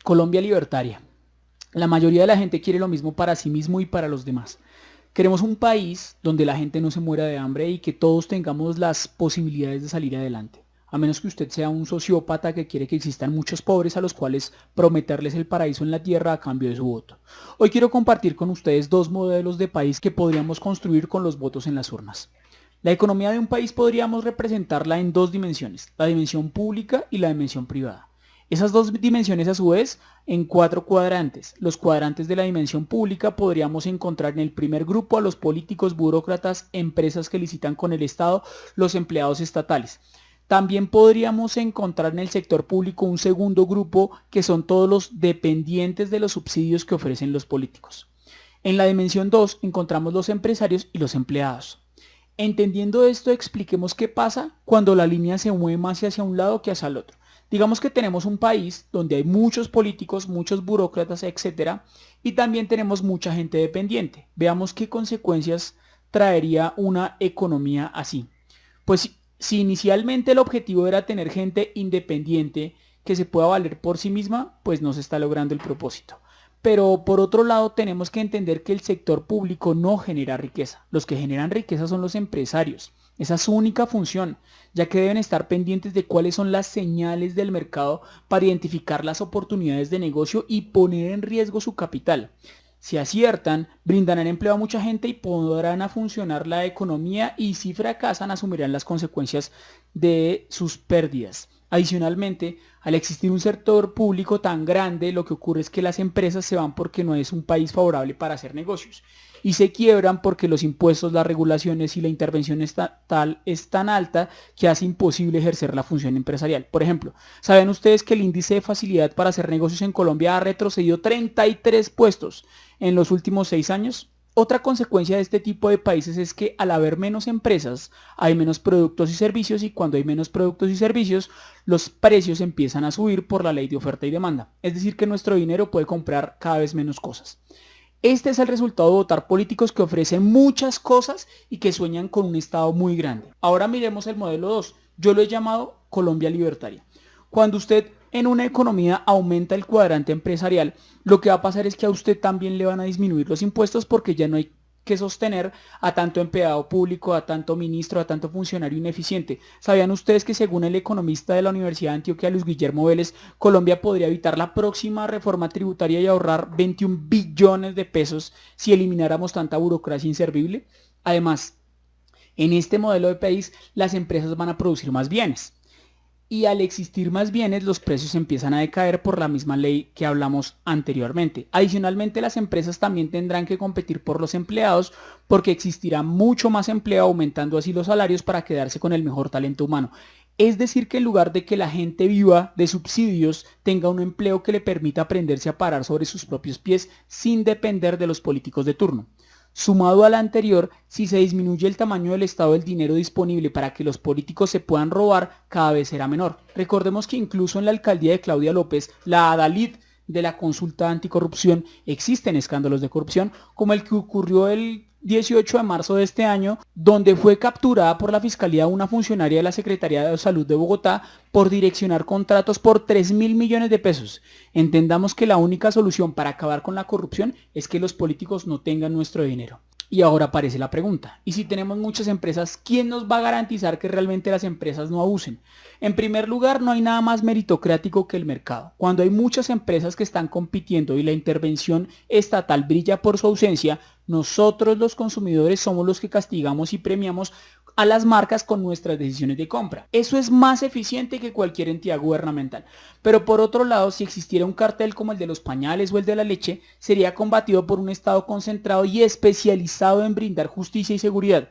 Colombia libertaria. La mayoría de la gente quiere lo mismo para sí mismo y para los demás. Queremos un país donde la gente no se muera de hambre y que todos tengamos las posibilidades de salir adelante. A menos que usted sea un sociópata que quiere que existan muchos pobres a los cuales prometerles el paraíso en la tierra a cambio de su voto. Hoy quiero compartir con ustedes dos modelos de país que podríamos construir con los votos en las urnas. La economía de un país podríamos representarla en dos dimensiones, la dimensión pública y la dimensión privada. Esas dos dimensiones a su vez en cuatro cuadrantes. Los cuadrantes de la dimensión pública podríamos encontrar en el primer grupo a los políticos, burócratas, empresas que licitan con el Estado, los empleados estatales. También podríamos encontrar en el sector público un segundo grupo que son todos los dependientes de los subsidios que ofrecen los políticos. En la dimensión 2 encontramos los empresarios y los empleados. Entendiendo esto, expliquemos qué pasa cuando la línea se mueve más hacia un lado que hacia el otro. Digamos que tenemos un país donde hay muchos políticos, muchos burócratas, etcétera, y también tenemos mucha gente dependiente. Veamos qué consecuencias traería una economía así. Pues si inicialmente el objetivo era tener gente independiente que se pueda valer por sí misma, pues no se está logrando el propósito. Pero por otro lado tenemos que entender que el sector público no genera riqueza. Los que generan riqueza son los empresarios. Esa es su única función, ya que deben estar pendientes de cuáles son las señales del mercado para identificar las oportunidades de negocio y poner en riesgo su capital. Si aciertan, brindarán empleo a mucha gente y podrán a funcionar la economía, y si fracasan asumirán las consecuencias de sus pérdidas. Adicionalmente, al existir un sector público tan grande, lo que ocurre es que las empresas se van porque no es un país favorable para hacer negocios y se quiebran porque los impuestos, las regulaciones y la intervención estatal es tan alta que hace imposible ejercer la función empresarial. Por ejemplo, ¿saben ustedes que el índice de facilidad para hacer negocios en Colombia ha retrocedido 33 puestos en los últimos 6 años? Otra consecuencia de este tipo de países es que al haber menos empresas, hay menos productos y servicios, y cuando hay menos productos y servicios, los precios empiezan a subir por la ley de oferta y demanda. Es decir, que nuestro dinero puede comprar cada vez menos cosas. Este es el resultado de votar políticos que ofrecen muchas cosas y que sueñan con un Estado muy grande. Ahora miremos el modelo 2. Yo lo he llamado Colombia libertaria. Cuando usted en una economía aumenta el cuadrante empresarial, lo que va a pasar es que a usted también le van a disminuir los impuestos porque ya no hay que sostener a tanto empleado público, a tanto ministro, a tanto funcionario ineficiente. ¿Sabían ustedes que según el economista de la Universidad de Antioquia, Luis Guillermo Vélez, Colombia podría evitar la próxima reforma tributaria y ahorrar 21 billones de pesos si elimináramos tanta burocracia inservible? Además, en este modelo de país, las empresas van a producir más bienes. Y al existir más bienes, los precios empiezan a decaer por la misma ley que hablamos anteriormente. Adicionalmente, las empresas también tendrán que competir por los empleados porque existirá mucho más empleo, aumentando así los salarios para quedarse con el mejor talento humano. Es decir, que en lugar de que la gente viva de subsidios, tenga un empleo que le permita aprenderse a parar sobre sus propios pies sin depender de los políticos de turno. Sumado al anterior, si se disminuye el tamaño del estado del dinero disponible para que los políticos se puedan robar, cada vez será menor. Recordemos que incluso en la alcaldía de Claudia López, la adalid de la consulta anticorrupción, existen escándalos de corrupción, como el que ocurrió el 18 de marzo de este año, donde fue capturada por la Fiscalía una funcionaria de la Secretaría de Salud de Bogotá por direccionar contratos por 3.000 millones de pesos. Entendamos que la única solución para acabar con la corrupción es que los políticos no tengan nuestro dinero. Y ahora aparece la pregunta, ¿y si tenemos muchas empresas, quién nos va a garantizar que realmente las empresas no abusen? En primer lugar, no hay nada más meritocrático que el mercado. Cuando hay muchas empresas que están compitiendo y la intervención estatal brilla por su ausencia, nosotros los consumidores somos los que castigamos y premiamos a las marcas con nuestras decisiones de compra. Eso es más eficiente que cualquier entidad gubernamental. Pero por otro lado, si existiera un cartel como el de los pañales o el de la leche, sería combatido por un Estado concentrado y especializado en brindar justicia y seguridad.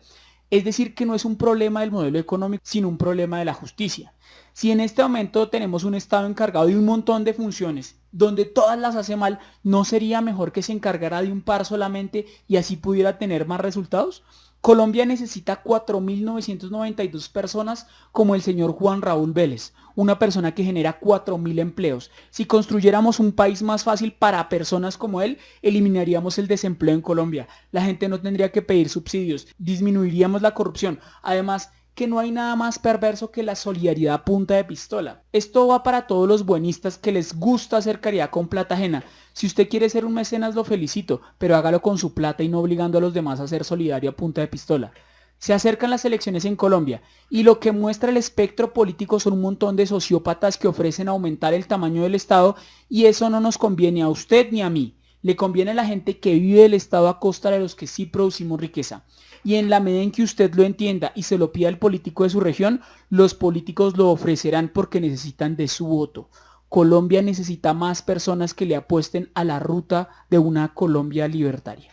Es decir, que no es un problema del modelo económico, sino un problema de la justicia. Si en este momento tenemos un Estado encargado de un montón de funciones, donde todas las hace mal, ¿no sería mejor que se encargara de un par solamente y así pudiera tener más resultados? Colombia necesita 4.992 personas como el señor Juan Raúl Vélez, una persona que genera 4.000 empleos. Si construyéramos un país más fácil para personas como él, eliminaríamos el desempleo en Colombia. La gente no tendría que pedir subsidios, disminuiríamos la corrupción. Además, que no hay nada más perverso que la solidaridad a punta de pistola. Esto va para todos los buenistas que les gusta hacer caridad con plata ajena. Si usted quiere ser un mecenas lo felicito, pero hágalo con su plata y no obligando a los demás a ser solidario a punta de pistola. Se acercan las elecciones en Colombia y lo que muestra el espectro político son un montón de sociópatas que ofrecen aumentar el tamaño del Estado y eso no nos conviene a usted ni a mí. Le conviene a la gente que vive del Estado a costa de los que sí producimos riqueza. Y en la medida en que usted lo entienda y se lo pida al político de su región, los políticos lo ofrecerán porque necesitan de su voto. Colombia necesita más personas que le apuesten a la ruta de una Colombia libertaria.